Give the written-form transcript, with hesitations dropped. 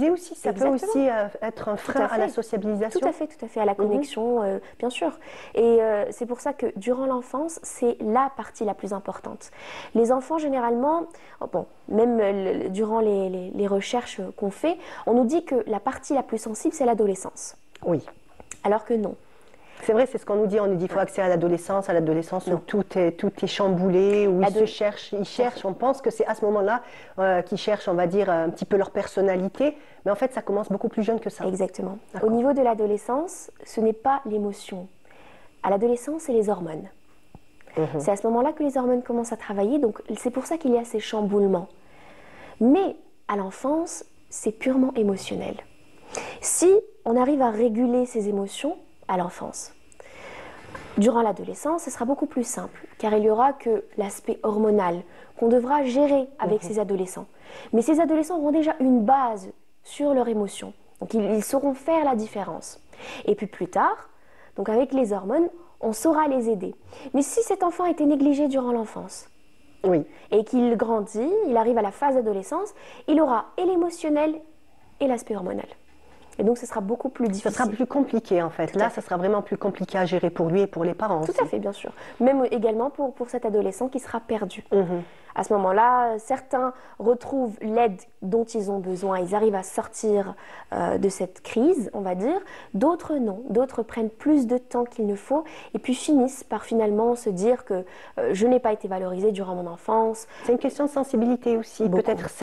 sociabiliser aussi, ça peut Exactement. aussi être un frein à la sociabilisation. Tout à fait, à la connexion, bien sûr. Et c'est pour ça que durant l'enfance, c'est la partie la plus importante. Les enfants, généralement, bon, même durant les recherches qu'on fait, on nous dit que la partie la plus sensible, c'est l'adolescence. Oui. Alors que non. C'est vrai, c'est ce qu'on nous dit. On nous dit qu'il faut accéder à l'adolescence où tout est chamboulé, où ils cherchent. On pense que c'est à ce moment-là qu'ils cherchent, on va dire, un petit peu leur personnalité. Mais en fait, ça commence beaucoup plus jeune que ça. Exactement. Au niveau de l'adolescence, ce n'est pas l'émotion. À l'adolescence, c'est les hormones. C'est à ce moment-là que les hormones commencent à travailler, donc c'est pour ça qu'il y a ces chamboulements. Mais à l'enfance, c'est purement émotionnel. Si on arrive à réguler ses émotions à l'enfance, durant l'adolescence, ce sera beaucoup plus simple, car il y aura que l'aspect hormonal qu'on devra gérer avec ces adolescents. Mais ces adolescents auront déjà une base sur leurs émotions, donc ils sauront faire la différence. Et puis plus tard, donc avec les hormones, on saura les aider. Mais si cet enfant a été négligé durant l'enfance, et qu'il grandit, il arrive à la phase d'adolescence, il aura et l'émotionnel et l'aspect hormonal. Et donc, ce sera beaucoup plus difficile. Ce sera plus compliqué, en fait. Là, ça sera vraiment plus compliqué à gérer pour lui et pour les parents aussi. Tout à fait, bien sûr. Même également pour cet adolescent qui sera perdu. À ce moment-là, certains retrouvent l'aide dont ils ont besoin. Ils arrivent à sortir de cette crise, on va dire. D'autres, non. D'autres prennent plus de temps qu'il ne faut et puis finissent par finalement se dire que je n'ai pas été valorisée durant mon enfance. C'est une question de sensibilité aussi. Peut-être